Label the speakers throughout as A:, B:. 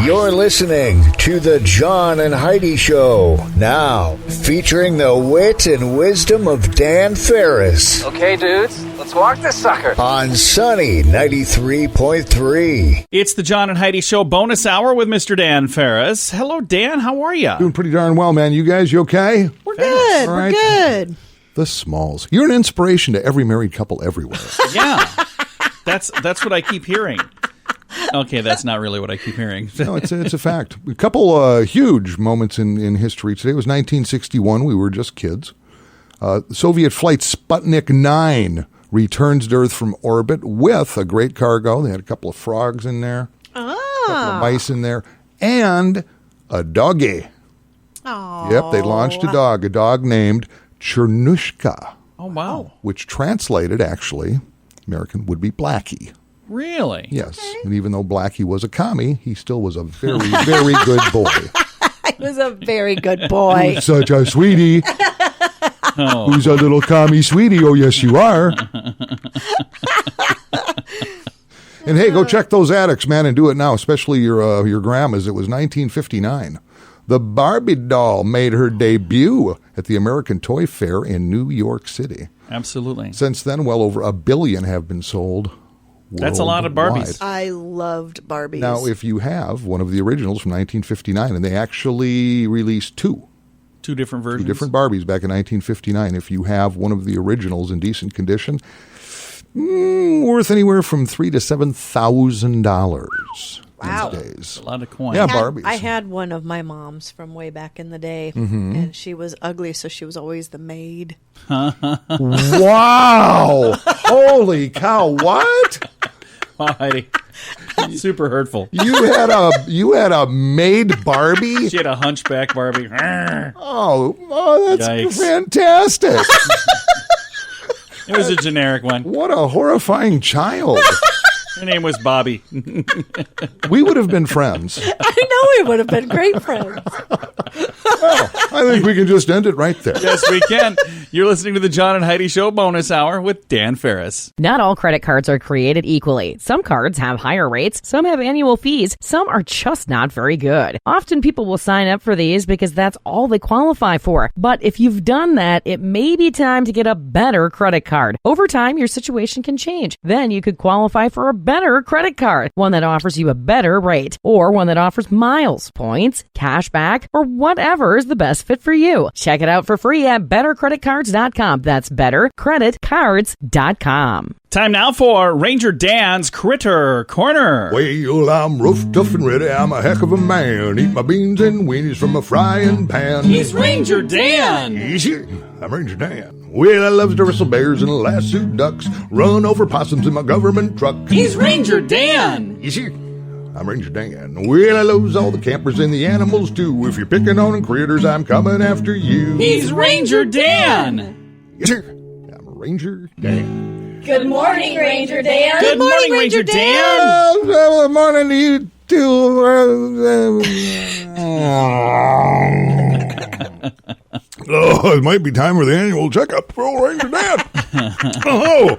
A: You're listening to the John and Heidi Show. Now, featuring the wit and wisdom of Dan Farris.
B: Okay, dudes, let's walk this sucker.
A: On Sunny 93.3.
C: It's the John and Heidi Show bonus hour with Mr. Dan Farris. Hello, Dan. How are you?
D: Doing pretty darn well, man. You guys, you okay?
E: We're good.
D: All right.
E: We're good.
D: The Smalls. You're an inspiration to every married couple everywhere.
C: Yeah. That's what I keep hearing. Okay, that's not really what I keep hearing.
D: No, it's a fact. A couple huge moments in history today. It was 1961. We were just kids. Soviet flight Sputnik 9 returns to Earth from orbit with a great cargo. They had a couple of frogs in there, a couple of mice in there, and a doggy.
E: Aww.
D: Yep, they launched a dog named Chernushka.
C: Oh, wow.
D: Which translated, actually, American, would be Blackie.
C: Really?
D: Yes. Okay. And even though Blackie was a commie, he still was a very, very good boy.
E: He was a very good boy.
D: Who's such a sweetie.
C: Oh.
D: Who's a little commie sweetie? Oh, yes, you are. And hey, go check those attics, man, and do it now, especially your grandma's. It was 1959. The Barbie doll made her debut at the American Toy Fair in New York City.
C: Absolutely.
D: Since then, well over 1 billion have been sold.
C: That's a lot of Barbies.
E: I loved Barbies.
D: Now, if you have one of the originals from 1959, and they actually released two
C: different versions,
D: 2 different Barbies back in 1959. If you have one of the originals in decent condition, worth anywhere from $3,000 to $7,000
E: wow.
D: these days.
C: A lot of coins.
D: Yeah, Barbies.
E: I had one of my mom's from way back in the day, and she was ugly, so she was always the maid.
D: Wow! Holy cow! What?
C: Wow, Heidi. Super hurtful.
D: You had a maid Barbie?
C: She had a hunchback Barbie.
D: Oh, that's
C: Yikes.
D: fantastic!
C: It was a generic one.
D: What a horrifying child!
C: Her name was Bobby.
D: We would have been friends.
E: I know we would have been great friends.
D: Well, I think we can just end it right there.
C: Yes, we can. You're listening to the John and Heidi Show bonus hour with Dan Farris.
F: Not all credit cards are created equally. Some cards have higher rates, some have annual fees, some are just not very good. Often people will sign up for these because that's all they qualify for. But if you've done that, it may be time to get a better credit card. Over time, your situation can change. Then you could qualify for a better credit card, one that offers you a better rate, or one that offers miles, points, cash back, or whatever is the best fit for you. Check it out for free at bettercreditcards.com. That's bettercreditcards.com.
C: Time now for Ranger Dan's Critter Corner.
D: Well, I'm rough, tough, and ready. I'm a heck of a man. Eat my beans and weenies from a frying pan.
C: He's Ranger Dan.
D: Easy. I'm Ranger Dan. Well, I love to wrestle bears and lasso ducks, run over possums in my government truck.
C: He's Ranger Dan.
D: Easy. I'm Ranger Dan. Well, I loves all the campers and the animals, too. If you're picking on critters, I'm coming after you.
C: He's Ranger Dan.
D: Yes, sir. I'm Ranger Dan.
G: Good morning, Ranger Dan.
C: Good morning, Ranger Dan.
D: Good morning to you, too. Oh, it might be time for the annual checkup for old Ranger Dan. Oh,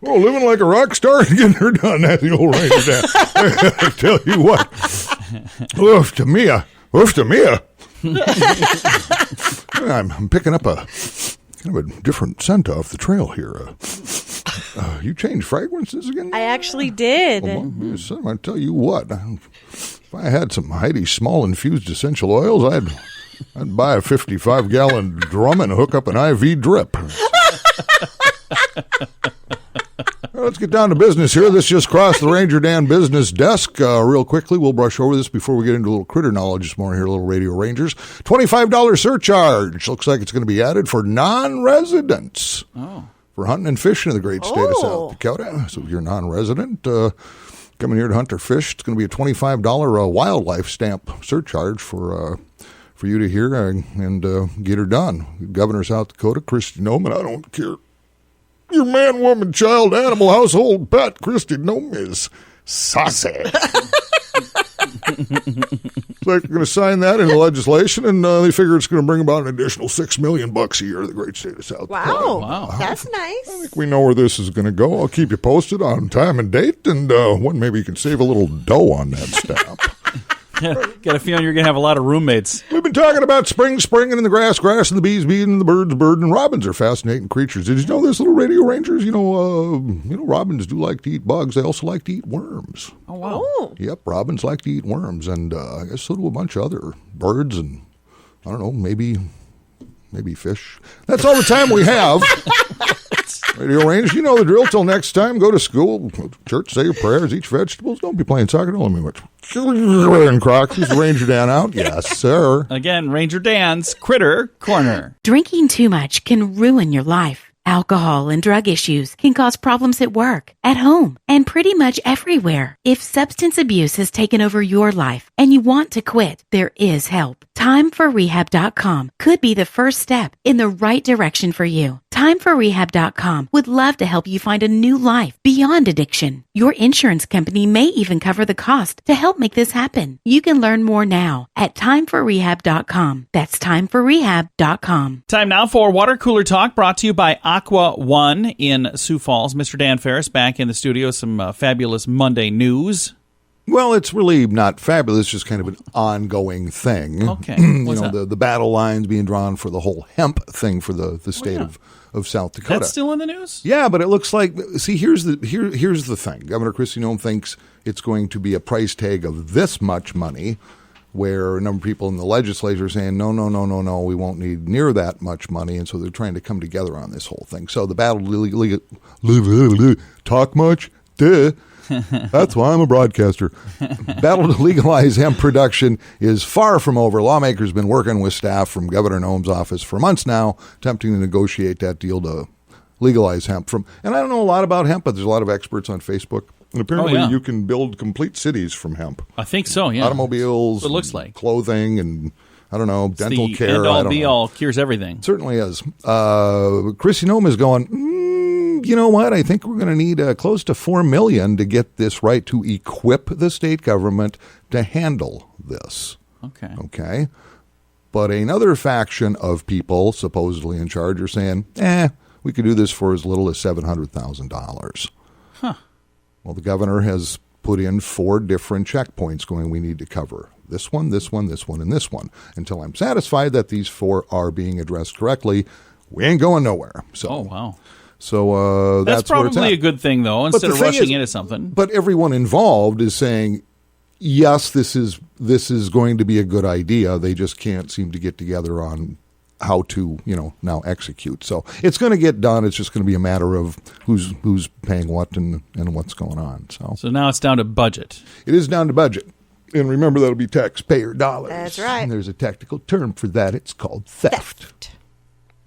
D: living like a rock star and getting her done. That's the old Ranger Dan. I tell you what. Oof to Mia. I'm picking up a kind of a different scent off the trail here. You changed fragrances again?
E: I actually did.
D: Well, I tell you what. If I had some Heidi Small infused essential oils, I'd buy a 55-gallon drum and hook up an IV drip. Well, let's get down to business here. This just crossed the Ranger Dan business desk. Real quickly, we'll brush over this before we get into a little critter knowledge this morning here, little Radio Rangers. $25 surcharge. Looks like it's going to be added for non-residents.
C: Oh.
D: For hunting and fishing in the great state of South Dakota. So if you're a non-resident coming here to hunt or fish, it's going to be a $25 wildlife stamp surcharge for you to hear and get her done. Governor of South Dakota, Kristi Noem, I don't care. Your man, woman, child, animal, household, pet, Kristi Noem is saucy. So they're going to sign that into legislation, and they figure it's going to bring about an additional $6 million a year to the great state of South Dakota.
E: Wow. That's nice.
D: I think we know where this is going to go. I'll keep you posted on time and date, and when maybe you can save a little dough on that stamp.
C: Got a feeling you're going to have a lot of roommates.
D: We've been talking about spring springing in the grass, grass and the bees being and the birds bird, and robins are fascinating creatures. Did you know this, little radio rangers? Robins do like to eat bugs. They also like to eat worms.
C: Oh, wow.
E: Oh.
D: Yep, robins like to eat worms, and I guess so do a bunch of other birds, and I don't know, maybe fish. That's all the time we have. Radio Rangers, you know the drill. Till next time, go to school, go to church, say your prayers, eat vegetables. Don't be playing soccer. Don't let me much. And Crocs, is Ranger Dan out? Yes, sir.
C: Again, Ranger Dan's Critter Corner.
H: Drinking too much can ruin your life. Alcohol and drug issues can cause problems at work, at home, and pretty much everywhere. If substance abuse has taken over your life and you want to quit, there is help. TimeForRehab.com could be the first step in the right direction for you. TimeForRehab.com would love to help you find a new life beyond addiction. Your insurance company may even cover the cost to help make this happen. You can learn more now at TimeForRehab.com. That's TimeForRehab.com.
C: Time now for Water Cooler Talk, brought to you by Aqua One in Sioux Falls. Mr. Dan Farris back in the studio. Some fabulous Monday news.
D: Well, it's really not fabulous, it's just kind of an ongoing thing.
C: Okay.
D: You know, the battle lines being drawn for the whole hemp thing for the state of South Dakota.
C: That's still in the news?
D: Yeah, but it looks like, see, here's the thing. Governor Kristi Noem thinks it's going to be a price tag of this much money, where a number of people in the legislature are saying, no, we won't need near that much money, and so they're trying to come together on this whole thing. So the battle to talk much? Duh. That's why I'm a broadcaster. Battle to legalize hemp production is far from over. Lawmakers have been working with staff from Governor Noem's office for months now, attempting to negotiate that deal to legalize hemp. And I don't know a lot about hemp, but there's a lot of experts on Facebook. And apparently you can build complete cities from hemp.
C: I think so, yeah.
D: Automobiles,
C: it looks like
D: clothing, and I don't know, dental care.
C: The end-all, be-all, cures everything.
D: It certainly is. Kristi Noem is going, you know what? I think we're going to need close to $4 million to get this right, to equip the state government to handle this. Okay. But another faction of people supposedly in charge are saying, we could do this for as little as $700,000.
C: Huh.
D: Well, the governor has put in 4 different checkpoints going, we need to cover this one, this one, this one, and this one. Until I'm satisfied that these 4 are being addressed correctly, we ain't going nowhere. So,
C: oh, wow.
D: So
C: that's probably a good thing, though, instead of rushing into something.
D: But everyone involved is saying, yes, this is going to be a good idea. They just can't seem to get together on how to, now execute. So it's going to get done. It's just going to be a matter of who's paying what and what's going on. So
C: now it's down to budget.
D: It is down to budget. And remember, that'll be taxpayer dollars.
E: That's right.
D: And there's a technical term for that. It's called theft.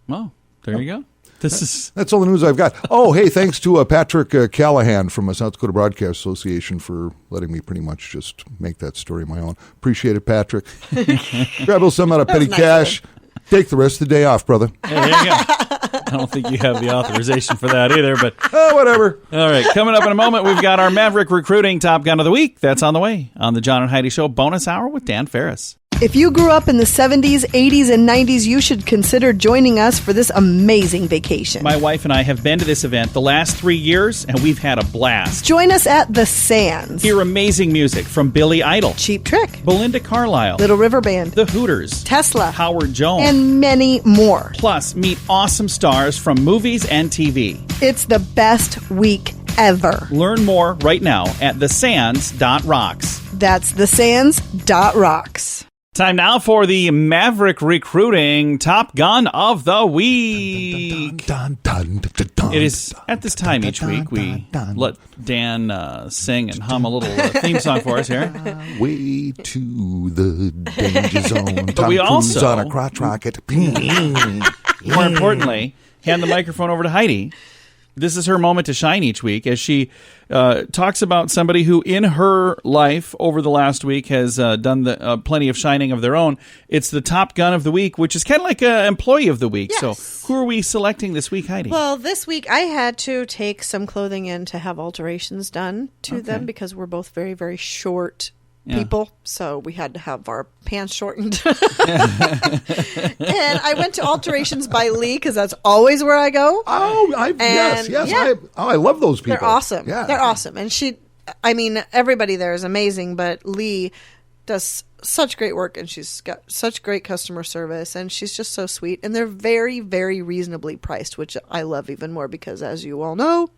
C: Well, there you go.
D: That's all the news I've got. Oh, hey, thanks to Patrick Callahan from South Dakota Broadcast Association for letting me pretty much just make that story my own. Appreciate it, Patrick. Grab a little some out of petty cash. Take the rest of the day off, brother.
C: Yeah, there you go. I don't think you have the authorization for that either, but
D: whatever.
C: All right, coming up in a moment, we've got our Maverick Recruiting Top Gun of the Week. That's on the way on the John and Heidi Show bonus hour with Dan Farris.
E: If you grew up in the 70s, 80s, and 90s, you should consider joining us for this amazing vacation.
C: My wife and I have been to this event the last 3 years, and we've had a blast.
E: Join us at the Sands.
C: Hear amazing music from Billy Idol,
E: Cheap Trick,
C: Belinda Carlisle,
E: Little River Band,
C: The Hooters,
E: Tesla,
C: Howard Jones,
E: and many more.
C: Plus, meet awesome stars from movies and TV.
E: It's the best week ever.
C: Learn more right now at thesands.rocks.
E: That's thesands.rocks.
C: Time now for the Maverick Recruiting Top Gun of the Week. It is at this time each week we let Dan sing and hum a little theme song for us here.
D: Way to the danger zone.
C: But we also,
D: on a crotch rocket.
C: More importantly, hand the microphone over to Heidi. This is her moment to shine each week as she talks about somebody who in her life over the last week has done plenty of shining of their own. It's the Top Gun of the Week, which is kind of like an employee of the week.
E: Yes.
C: So who are we selecting this week, Heidi?
E: Well, this week I had to take some clothing in to have alterations done to them because we're both very, very short people, so we had to have our pants shortened. And I went to Alterations by Lee because that's always where I go.
D: Yes. I love those people.
E: They're awesome.
D: Yeah.
E: They're awesome. And everybody there is amazing, but Lee does such great work, and she's got such great customer service, and she's just so sweet. And they're very, very reasonably priced, which I love even more because, as you all know,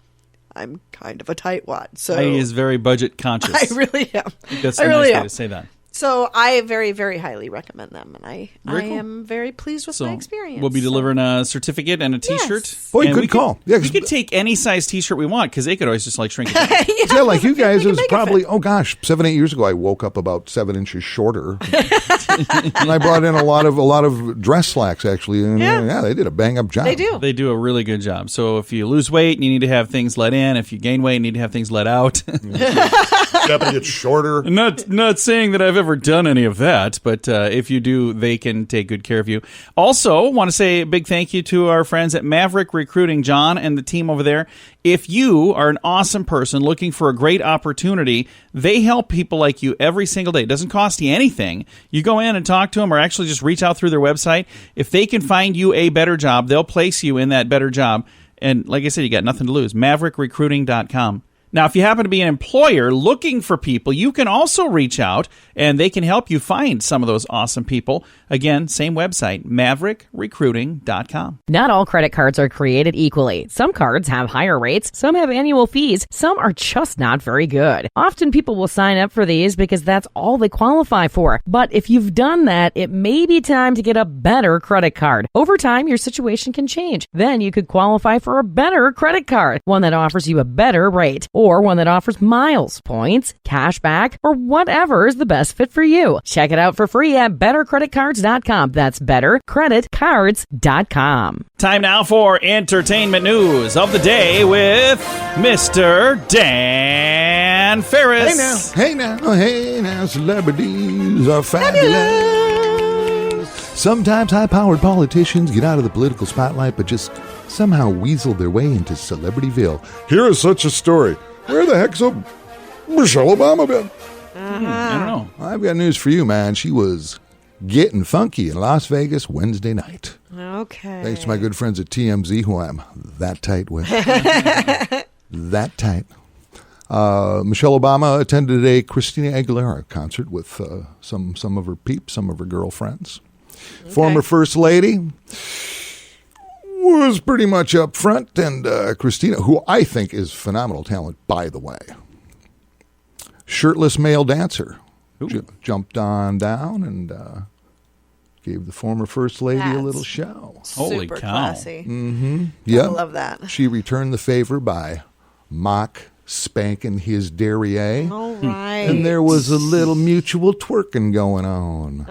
E: I'm kind of a tightwad. So
C: Heidi is very budget conscious.
E: I really am.
C: That's a nice way to say that.
E: So I very, very highly recommend them, and I
C: Cool.
E: am very pleased with my experience.
C: We'll be delivering a certificate and a T-shirt.
E: Yes.
D: Boy,
C: And
D: good
C: we
D: call.
C: We could take any size T-shirt we want because they could always just like shrink it down.
D: Yeah, like you guys, it was
E: make it
D: probably, 7-8 years ago, I woke up about 7 inches shorter. And I brought in a lot of dress slacks, actually. And yeah, they did a bang-up job.
E: They do.
C: They do a really good job. So if you lose weight and you need to have things let in, if you gain weight and you need to have things let out.
D: Stepping gets shorter.
C: Not saying that I've ever done any of that, but if you do, they can take good care of you. Also, want to say a big thank you to our friends at Maverick Recruiting, John and the team over there. If you are an awesome person looking for a great opportunity, they help people like you every single day. It doesn't cost you anything. You go in and talk to them or actually just reach out through their website. If they can find you a better job, they'll place you in that better job. And like I said, you got nothing to lose. MaverickRecruiting.com. Now, if you happen to be an employer looking for people, you can also reach out, and they can help you find some of those awesome people. Again, same website, MaverickRecruiting.com.
F: Not all credit cards are created equally. Some cards have higher rates, some have annual fees, some are just not very good. Often people will sign up for these because that's all they qualify for. But if you've done that, it may be time to get a better credit card. Over time, your situation can change. Then you could qualify for a better credit card, one that offers you a better rate, or one that offers miles, points, cash back, or whatever is the best fit for you. Check it out for free at bettercreditcards.com. That's bettercreditcards.com.
C: Time now for entertainment news of the day with Mr. Dan Farris.
D: Hey now, celebrities are fabulous. Sometimes high-powered politicians get out of the political spotlight, but just somehow weasel their way into Celebrityville. Here is such a story. Where the heck's Michelle Obama been?
C: I don't know.
D: I've got news for you, man. She was getting funky in Las Vegas Wednesday night.
E: Okay.
D: Thanks to my good friends at TMZ, who I'm that tight with. That tight. Michelle Obama attended a Christina Aguilera concert with some of her peeps, some of her girlfriends. Okay. Former First Lady was pretty much up front, and Christina, who I think is phenomenal talent, by the way. Shirtless male dancer. Jumped on down and gave the former First Lady a little show.
C: Holy
E: super
C: cow.
E: classy.
D: Mm-hmm. Yep.
E: I love that.
D: She returned the favor by mock spanking his derriere.
E: All right.
D: And there was a little mutual twerking going on.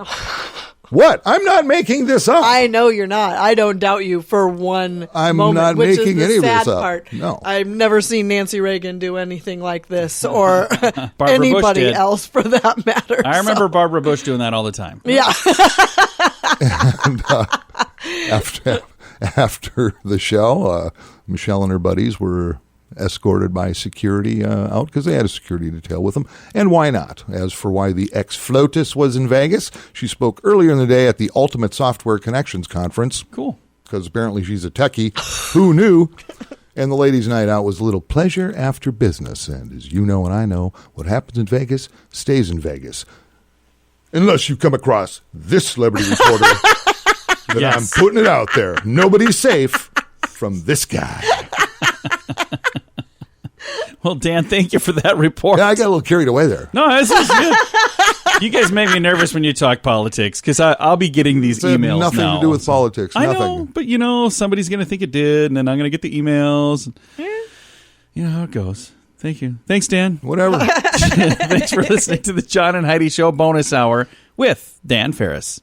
D: What? I'm not making this up.
E: I know you're not. I don't doubt you for one
D: I'm
E: moment,
D: not
E: which
D: making
E: is the
D: any of
E: sad
D: this up.
E: part.
D: No.
E: I've never seen Nancy Reagan do anything like this, or
C: Bush
E: anybody
C: did.
E: else for that matter.
C: I remember Barbara Bush doing that all the time.
E: Yeah.
D: And after the show, Michelle and her buddies were escorted by security out because they had a security detail with them. And why not? As for why the ex-FLOTUS was in Vegas, she spoke earlier in the day at the Ultimate Software Connections Conference.
C: Cool.
D: Because apparently she's a techie. Who knew? And the ladies' night out was a little pleasure after business. And as you know and I know, what happens in Vegas stays in Vegas. Unless you come across this celebrity reporter. But
C: Yes.
D: I'm putting it out there. Nobody's safe from this guy.
C: Well, Dan, thank you for that report.
D: Yeah, I got a little carried away there.
C: No, this is good. You guys make me nervous when you talk politics because I'll be getting these
D: It had
C: emails
D: nothing
C: now.
D: to do with politics.
C: I
D: Nothing.
C: know, but somebody's going to think it did, and then I'm going to get the emails. You know how it goes. Thank you. Thanks, Dan.
D: Whatever.
C: Thanks for listening to the John and Heidi Show bonus hour with Dan Farris.